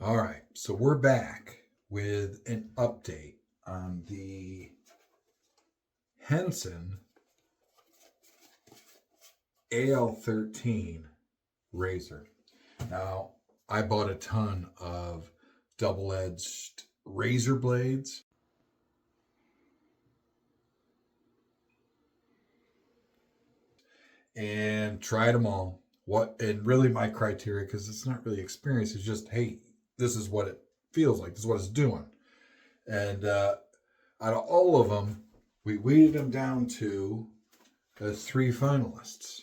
All right, so we're back with an update on the Henson AL13 razor. Now, I bought a ton of double-edged razor blades. And tried them all. And really my criteria, because it's not really experience, is just, hey, this is what it feels like. This is what it's doing. And out of all of them, we weeded them down to 3 finalists.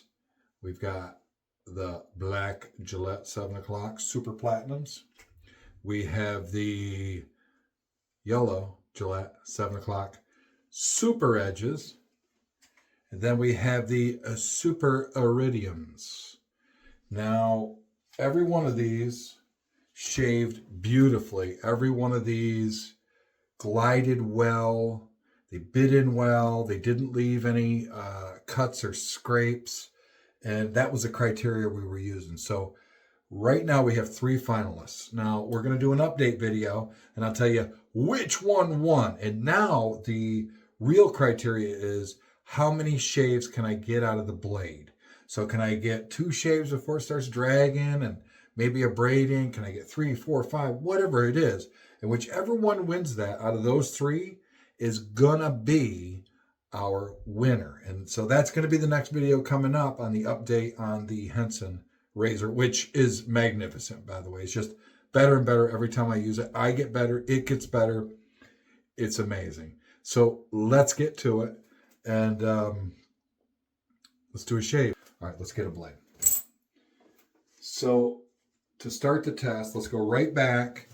We've got the black Gillette 7 o'clock Super Platinums. We have the yellow Gillette 7 o'clock Super Edges. And then we have the Super Iridiums. Now, every one of these shaved beautifully. Every one of these glided well. They bit in well. They didn't leave any cuts or scrapes. And that was the criteria we were using. So right now we have 3 finalists. Now we're going to do an update video and I'll tell you which one won. And now the real criteria is how many shaves can I get out of the blade? So can I get 2 shaves before it starts dragging and maybe a braiding? Can I get 3, 4, 5, whatever it is? And whichever one wins that out of those 3 is gonna be our winner. And so that's gonna be the next video coming up on the update on the Henson razor, which is magnificent, by the way. It's just better and better every time I use it. I get better, it gets better. It's amazing. So let's get to it. And let's do a shave. All right, let's get a blade. So to start the test, let's go right back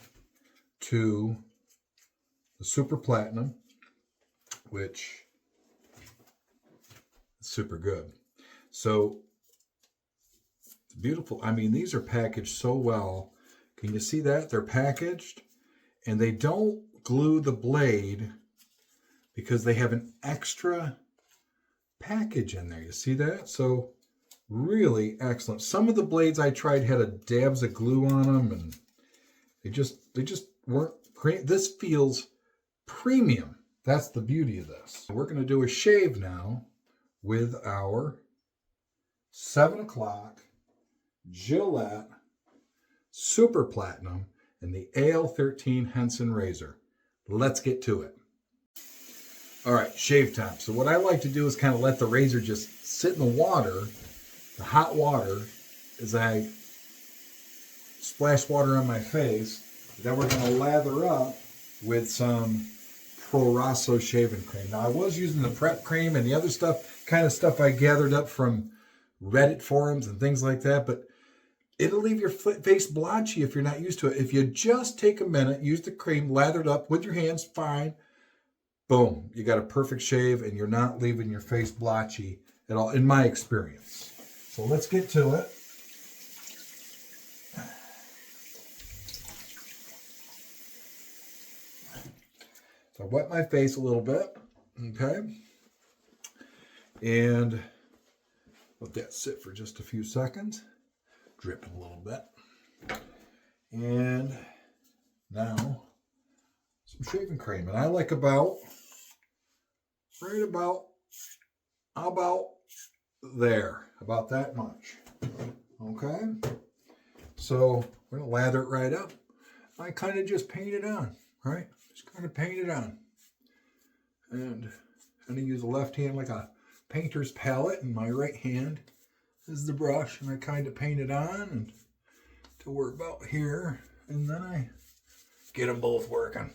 to the Super Platinum, which is super good. So it's beautiful. I mean, these are packaged so well. Can you see that? They're packaged and they don't glue the blade because they have an extra package in there. You see that? So really excellent. Some of the blades I tried had a dabs of glue on them and they just weren't this feels premium. That's the beauty of this. We're going to do a shave now with our 7 o'clock Gillette Super Platinum and the AL13 Henson razor. Let's get to it. All right, shave time. So what I like to do is kind of let the razor just sit in the water, the hot water, as I splash water on my face. Then we're going to lather up with some Pro Rosso shaving cream. Now I was using the prep cream and the other stuff, kind of stuff I gathered up from Reddit forums and things like that, but it'll leave your face blotchy if you're not used to it. If you just take a minute, use the cream, lather it up with your hands, fine. Boom, you got a perfect shave and you're not leaving your face blotchy at all, in my experience. So let's get to it. So I wet my face a little bit, okay? And let that sit for just a few seconds. Dripping a little bit. And now some shaving cream. And I like about there, about that much. Okay, so we're gonna lather it right up. I kind of just paint it on, right? Just kind of paint it on. And I'm gonna use the left hand like a painter's palette, and my right hand is the brush, and I kind of paint it on and till we're about here, and then I get them both working.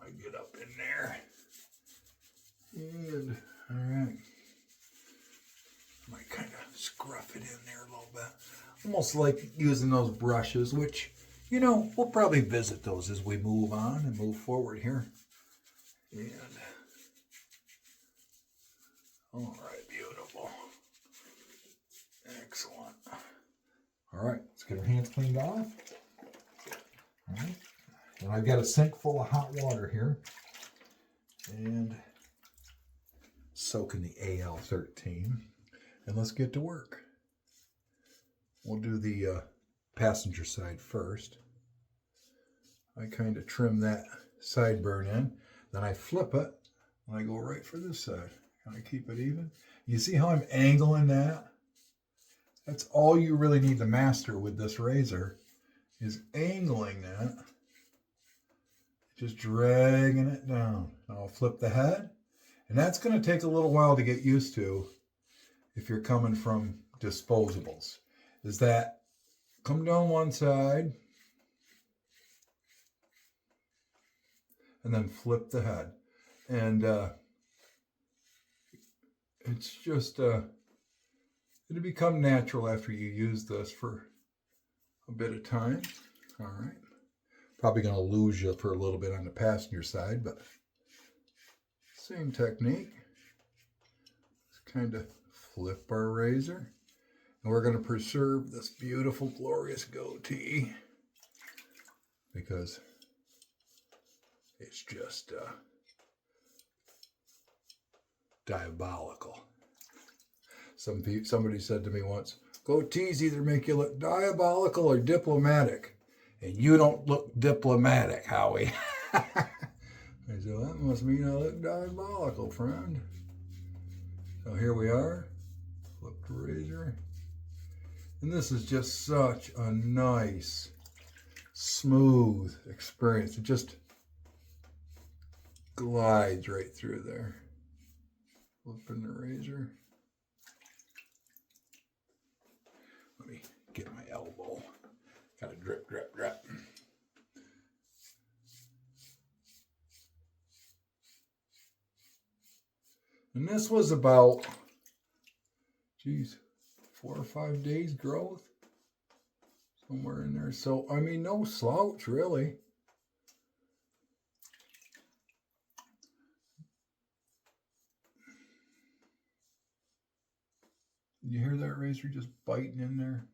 I get up in there. And, all right. Might kind of scruff it in there a little bit. Almost like using those brushes, which, you know, we'll probably visit those as we move on and move forward here. And, all right, beautiful. Excellent. All right, let's get our hands cleaned off. All right. And I've got a sink full of hot water here. And soak in the AL13. And let's get to work. We'll do the passenger side first. I kind of trim that sideburn in. Then I flip it and I go right for this side. And I keep it even. You see how I'm angling that? That's all you really need to master with this razor is angling that. Just dragging it down. I'll flip the head. And that's going to take a little while to get used to if you're coming from disposables. Is that come down one side and then flip the head. And it's just, it'll become natural after you use this for a bit of time. All right. Probably going to lose you for a little bit on the passenger side, but same technique. Just kind of flip our razor. And we're going to preserve this beautiful, glorious goatee because it's just diabolical. Somebody said to me once, goatees either make you look diabolical or diplomatic. And you don't look diplomatic, Howie. I said, well, that must mean I look diabolical, friend. So here we are. Flip the razor. And this is just such a nice, smooth experience. It just glides right through there. Flipping the razor. Let me get my elbow. Gotta drip, drip, drip. And this was about, 4 or 5 days growth. Somewhere in there. So, I mean, no slouch, really. You hear that razor just biting in there?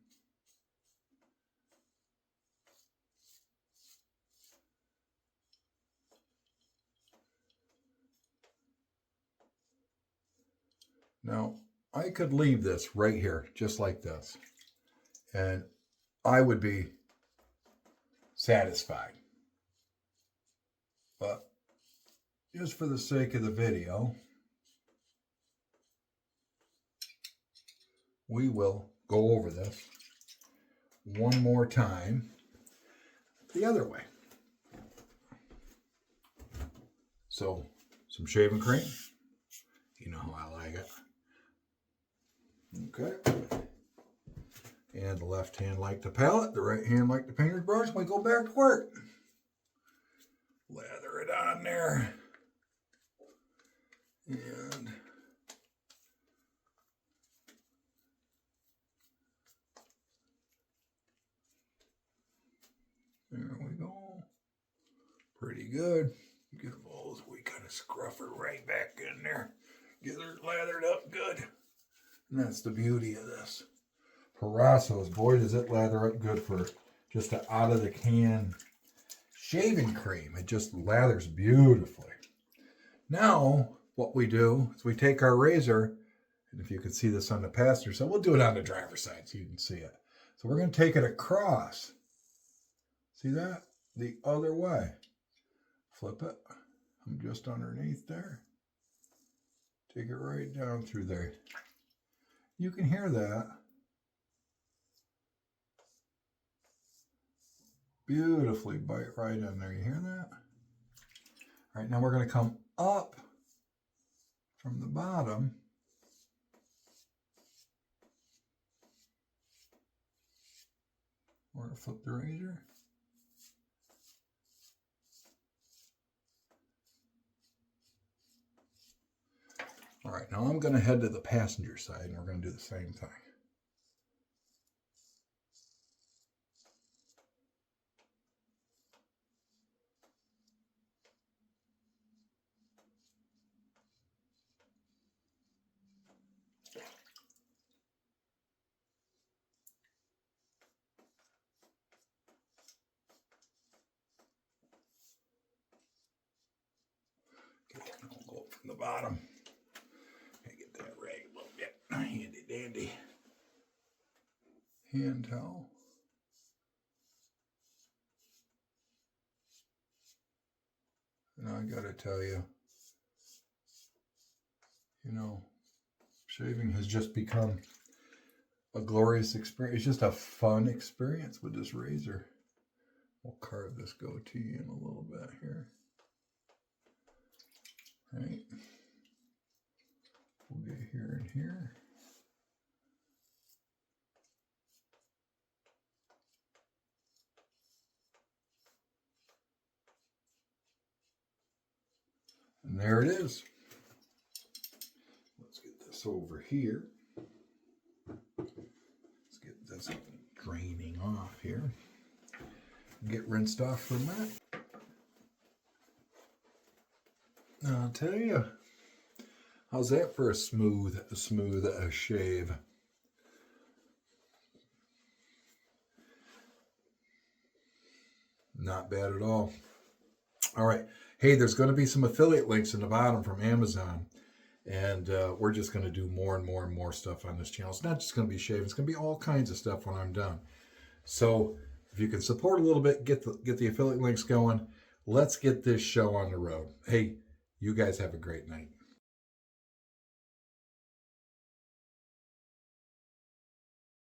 Now, I could leave this right here, just like this, and I would be satisfied. But just for the sake of the video, we will go over this one more time the other way. So, some shaving cream. You know how I like it. Okay. And the left hand like the palette, the right hand like the painter's brush. We go back to work. Lather it on there. And there we go. Pretty good. Get them all, we kind of scruff her right back in there. Get her lathered up good. And that's the beauty of this. Parassos, boy, does it lather up good for just an out of the can shaving cream. It just lathers beautifully. Now, what we do is we take our razor, and if you can see this on the passenger side, we'll do it on the driver's side so you can see it. So we're going to take it across. See that? The other way. Flip it. I'm just underneath there. Take it right down through there. You can hear that. Beautifully bite right in there. You hear that? All right, now we're going to come up from the bottom. We're going to flip the razor. All right, now I'm going to head to the passenger side and we're going to do the same thing. Okay, I'll go up from the bottom. Get that rag a little bit. Handy dandy hand towel. I gotta tell you, shaving has just become a glorious experience. It's just a fun experience with this razor. We'll carve this goatee in a little bit here. Right. We'll get here and here. And there it is. Let's get this over here. Let's get this draining off here. Get rinsed off from that. I'll tell you, how's that for a smooth shave? Not bad at all. All right. Hey, there's going to be some affiliate links in the bottom from Amazon. And we're just going to do more and more and more stuff on this channel. It's not just going to be shaving. It's going to be all kinds of stuff when I'm done. So if you can support a little bit, get the affiliate links going. Let's get this show on the road. Hey, you guys have a great night.